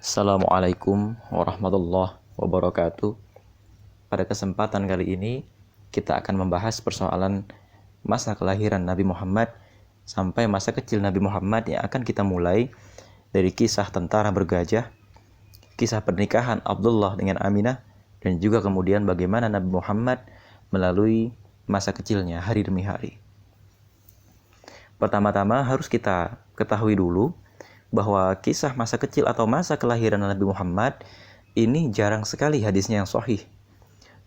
Assalamualaikum warahmatullahi wabarakatuh. Pada kesempatan kali ini kita akan membahas persoalan masa kelahiran Nabi Muhammad sampai masa kecil Nabi Muhammad yang akan kita mulai dari kisah tentara bergajah, kisah pernikahan Abdullah dengan Aminah, dan juga kemudian bagaimana Nabi Muhammad melalui masa kecilnya hari demi hari. Pertama-tama harus kita ketahui dulu bahwa kisah masa kecil atau masa kelahiran Nabi Muhammad ini jarang sekali hadisnya yang sahih.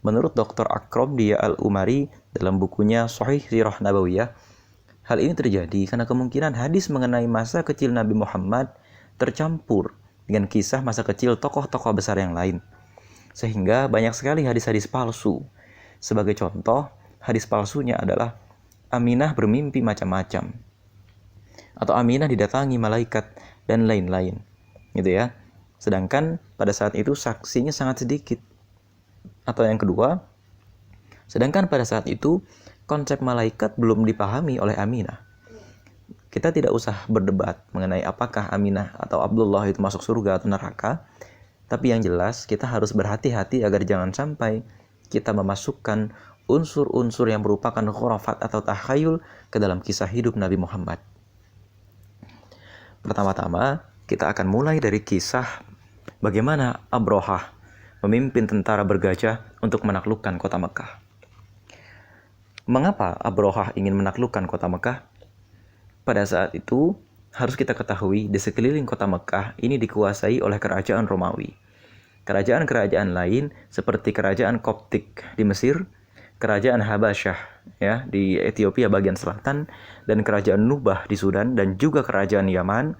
Menurut Dr. Akram Dia Al-Umari dalam bukunya Sahih Sirah Nabawiyah, hal ini terjadi karena kemungkinan hadis mengenai masa kecil Nabi Muhammad tercampur dengan kisah masa kecil tokoh-tokoh besar yang lain. Sehingga banyak sekali hadis-hadis palsu. Sebagai contoh, hadis palsunya adalah Aminah bermimpi macam-macam, atau Aminah didatangi malaikat, dan lain-lain, gitu ya. Sedangkan pada saat itu saksinya sangat sedikit. Atau yang kedua, sedangkan pada saat itu konsep malaikat belum dipahami oleh Aminah. Kita tidak usah berdebat mengenai apakah Aminah atau Abdullah itu masuk surga atau neraka, tapi yang jelas kita harus berhati-hati agar jangan sampai kita memasukkan unsur-unsur yang merupakan khurafat atau takhayul ke dalam kisah hidup Nabi Muhammad. Pertama-tama, kita akan mulai dari kisah bagaimana Abrahah memimpin tentara bergajah untuk menaklukkan kota Mekah. Mengapa Abrahah ingin menaklukkan kota Mekah? Pada saat itu, harus kita ketahui di sekeliling kota Mekah ini dikuasai oleh kerajaan Romawi. Kerajaan-kerajaan lain seperti kerajaan Koptik di Mesir, kerajaan Habasyah ya di Ethiopia bagian selatan, dan kerajaan Nubah di Sudan, dan juga kerajaan Yaman,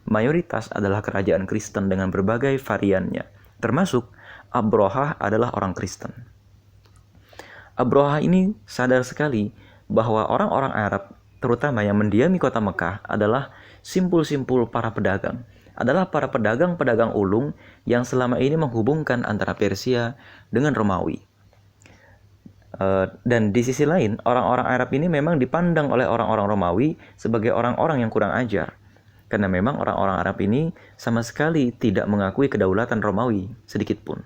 mayoritas adalah kerajaan Kristen dengan berbagai variannya. Termasuk Abrahah adalah orang Kristen. Abrahah ini sadar sekali bahwa orang-orang Arab, terutama yang mendiami kota Mekah, adalah simpul-simpul para pedagang. Adalah para pedagang-pedagang ulung yang selama ini menghubungkan antara Persia dengan Romawi. Dan di sisi lain, orang-orang Arab ini memang dipandang oleh orang-orang Romawi sebagai orang-orang yang kurang ajar. Karena memang orang-orang Arab ini sama sekali tidak mengakui kedaulatan Romawi sedikit pun.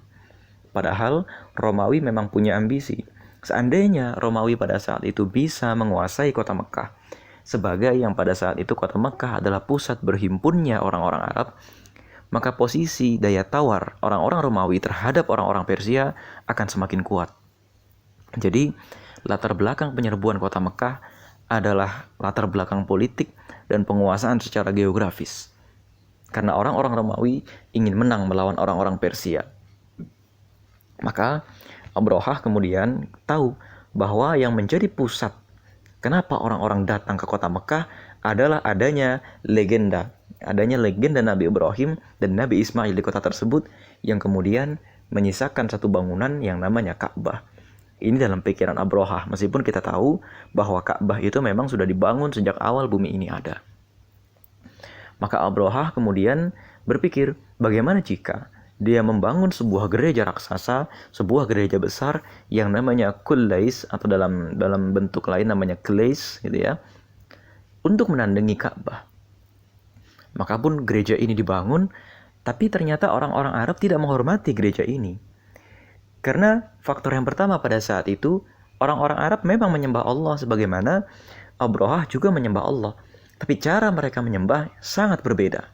Padahal Romawi memang punya ambisi. Seandainya Romawi pada saat itu bisa menguasai kota Mekah, sebagai yang pada saat itu kota Mekah adalah pusat berhimpunnya orang-orang Arab, maka posisi daya tawar orang-orang Romawi terhadap orang-orang Persia akan semakin kuat. Jadi, latar belakang penyerbuan kota Mekah adalah latar belakang politik dan penguasaan secara geografis. Karena orang-orang Romawi ingin menang melawan orang-orang Persia. Maka, Abrahah kemudian tahu bahwa yang menjadi pusat kenapa orang-orang datang ke kota Mekah adalah adanya legenda Nabi Ibrahim dan Nabi Ismail di kota tersebut yang kemudian menyisakan satu bangunan yang namanya Ka'bah. Ini dalam pikiran Abrahah, meskipun kita tahu bahwa Ka'bah itu memang sudah dibangun sejak awal bumi ini ada. Maka Abrahah kemudian berpikir, bagaimana jika dia membangun sebuah gereja raksasa, sebuah gereja besar yang namanya Kullais, atau dalam bentuk lain namanya Klais, gitu ya, untuk menandingi Ka'bah. Maka pun gereja ini dibangun, tapi ternyata orang-orang Arab tidak menghormati gereja ini. Karena faktor yang pertama pada saat itu, orang-orang Arab memang menyembah Allah sebagaimana Abrahah juga menyembah Allah. Tapi cara mereka menyembah sangat berbeda.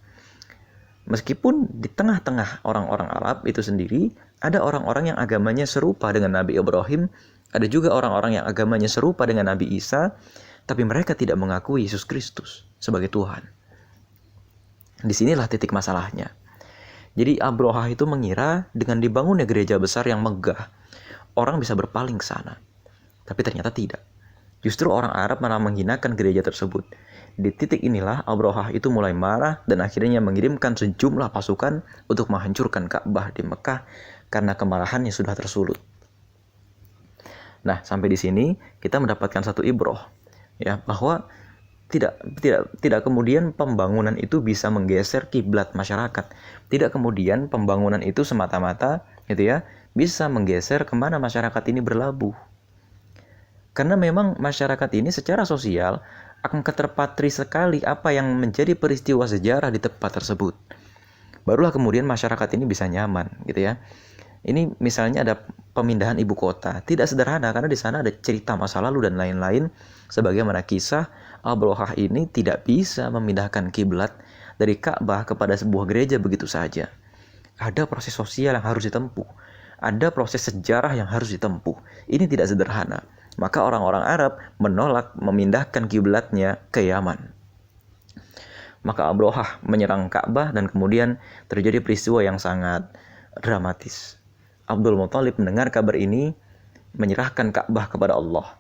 Meskipun di tengah-tengah orang-orang Arab itu sendiri, ada orang-orang yang agamanya serupa dengan Nabi Ibrahim, ada juga orang-orang yang agamanya serupa dengan Nabi Isa, tapi mereka tidak mengakui Yesus Kristus sebagai Tuhan. Disinilah titik masalahnya. Jadi Abrahah itu mengira dengan dibangunnya gereja besar yang megah, orang bisa berpaling ke sana. Tapi ternyata tidak. Justru orang Arab malah menghinakan gereja tersebut. Di titik inilah Abrahah itu mulai marah dan akhirnya mengirimkan sejumlah pasukan untuk menghancurkan Ka'bah di Mekah karena kemarahannya sudah tersulut. Nah, sampai di sini kita mendapatkan satu ibroh, ya, bahwa tidak kemudian pembangunan itu bisa menggeser kiblat masyarakat. Tidak kemudian pembangunan itu semata-mata, gitu ya, bisa menggeser kemana masyarakat ini berlabuh. Karena memang masyarakat ini secara sosial akan keterpatri sekali apa yang menjadi peristiwa sejarah di tempat tersebut. barulah kemudian masyarakat ini bisa nyaman gitu ya. Ini misalnya ada pemindahan ibu kota, tidak sederhana karena di sana ada cerita masa lalu dan lain-lain, sebagaimana kisah Abrahah ini tidak bisa memindahkan kiblat dari Ka'bah kepada sebuah gereja begitu saja. Ada proses sosial yang harus ditempuh, ada proses sejarah yang harus ditempuh. Ini tidak sederhana. Maka orang-orang Arab menolak memindahkan kiblatnya ke Yaman. Maka Abrahah menyerang Ka'bah dan kemudian terjadi peristiwa yang sangat dramatis. Abdul Muthalib mendengar kabar ini, menyerahkan Ka'bah kepada Allah.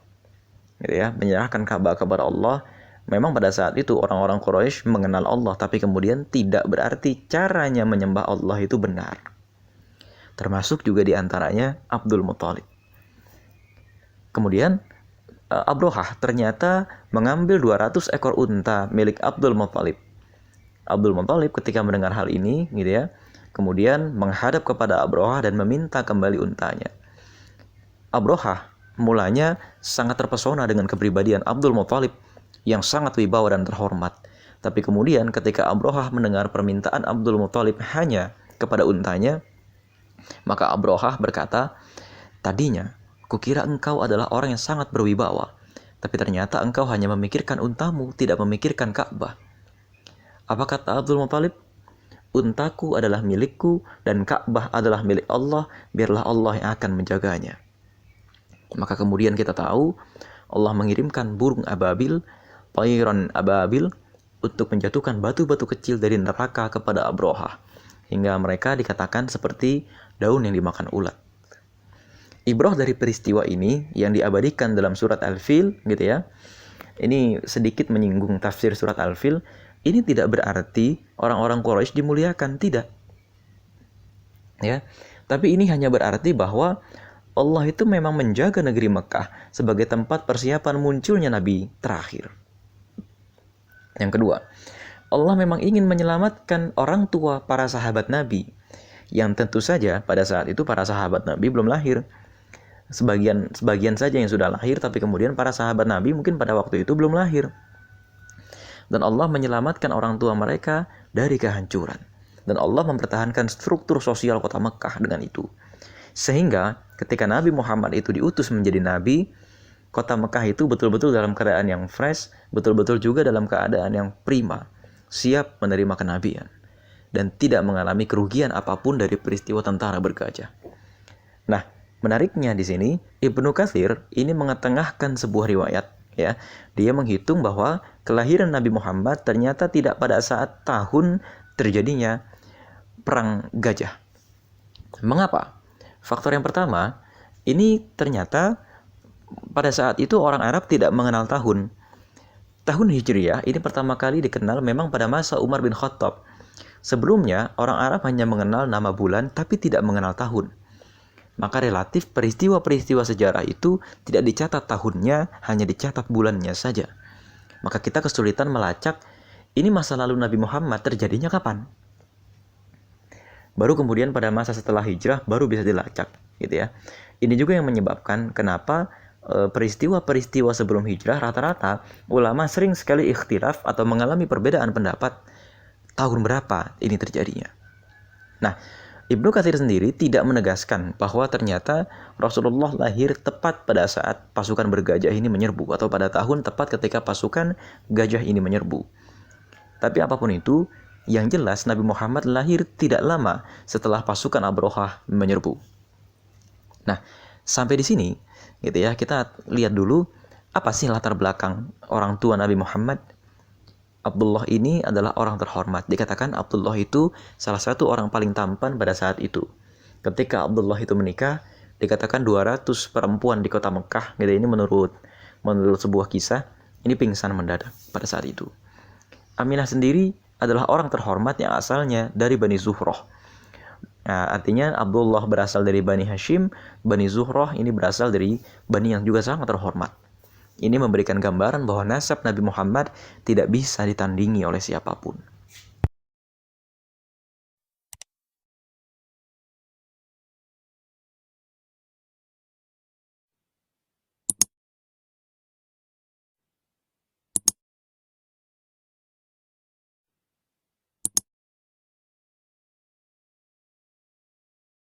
Gitu ya, menyerahkan Ka'bah kepada Allah. Memang pada saat itu orang-orang Quraisy mengenal Allah, tapi kemudian tidak berarti caranya menyembah Allah itu benar. Termasuk juga diantaranya Abdul Muthalib. Kemudian Abrahah ternyata mengambil 200 ekor unta milik Abdul Muthalib. Abdul Muthalib ketika mendengar hal ini, gitu ya, kemudian menghadap kepada Abrahah dan meminta kembali untanya. Abrahah mulanya sangat terpesona dengan kepribadian Abdul Muthalib yang sangat wibawa dan terhormat. Tapi kemudian ketika Abrahah mendengar permintaan Abdul Muthalib hanya kepada untanya, maka Abrahah berkata, "Tadinya kukira engkau adalah orang yang sangat berwibawa, tapi ternyata engkau hanya memikirkan untamu, tidak memikirkan Ka'bah." Apa kata Abdul Muthalib? "Untaku adalah milikku dan Ka'bah adalah milik Allah, biarlah Allah yang akan menjaganya." Maka kemudian kita tahu Allah mengirimkan burung ababil, tayran ababil, untuk menjatuhkan batu-batu kecil dari neraka kepada Abrahah, hingga mereka dikatakan seperti daun yang dimakan ulat. Ibrah dari peristiwa ini yang diabadikan dalam surat Al-Fil, gitu ya. Ini sedikit menyinggung tafsir surat Al-Fil. Ini tidak berarti orang-orang Quraisy dimuliakan, tidak. Ya. Tapi ini hanya berarti bahwa Allah itu memang menjaga negeri Mekah sebagai tempat persiapan munculnya nabi terakhir. Yang kedua, Allah memang ingin menyelamatkan orang tua para sahabat Nabi, yang tentu saja pada saat itu para sahabat Nabi belum lahir. Sebagian saja yang sudah lahir, tapi kemudian para sahabat Nabi mungkin pada waktu itu belum lahir. Dan Allah menyelamatkan orang tua mereka dari kehancuran. Dan Allah mempertahankan struktur sosial kota Mekah dengan itu. Sehingga ketika Nabi Muhammad itu diutus menjadi nabi, kota Mekah itu betul-betul dalam keadaan yang fresh, betul-betul juga dalam keadaan yang prima, siap menerima kenabian, dan tidak mengalami kerugian apapun dari peristiwa tentara bergajah. Nah, menariknya di sini Ibnu Katsir ini mengetengahkan sebuah riwayat, ya. Dia menghitung bahwa kelahiran Nabi Muhammad ternyata tidak pada saat tahun terjadinya perang gajah. Mengapa? Faktor yang pertama, ini ternyata pada saat itu orang Arab tidak mengenal tahun. Tahun Hijriah ini pertama kali dikenal memang pada masa Umar bin Khattab. Sebelumnya, orang Arab hanya mengenal nama bulan tapi tidak mengenal tahun. Maka relatif peristiwa-peristiwa sejarah itu tidak dicatat tahunnya, hanya dicatat bulannya saja. Maka kita kesulitan melacak ini masa lalu Nabi Muhammad terjadinya kapan. Baru kemudian pada masa setelah hijrah baru bisa dilacak, gitu ya. Ini juga yang menyebabkan kenapa peristiwa-peristiwa sebelum hijrah rata-rata ulama sering sekali ikhtilaf atau mengalami perbedaan pendapat tahun berapa ini terjadinya. Nah, Ibnu Katsir sendiri tidak menegaskan bahwa ternyata Rasulullah lahir tepat pada saat pasukan bergajah ini menyerbu, atau pada tahun tepat ketika pasukan gajah ini menyerbu. Tapi apapun itu, yang jelas Nabi Muhammad lahir tidak lama setelah pasukan Abrahah menyerbu. Nah, sampai di sini, gitu ya, kita lihat dulu apa sih latar belakang orang tua Nabi Muhammad. Abdullah ini adalah orang terhormat. Dikatakan Abdullah itu salah satu orang paling tampan pada saat itu. Ketika Abdullah itu menikah, dikatakan 200 perempuan di kota Mekah, gitu. Ini menurut sebuah kisah, ini pingsan mendadak pada saat itu. Aminah sendiri adalah orang terhormat yang asalnya dari Bani Zuhrah. Nah, artinya Abdullah berasal dari Bani Hashim, Bani Zuhrah ini berasal dari Bani yang juga sangat terhormat. Ini memberikan gambaran bahwa nasab Nabi Muhammad tidak bisa ditandingi oleh siapapun.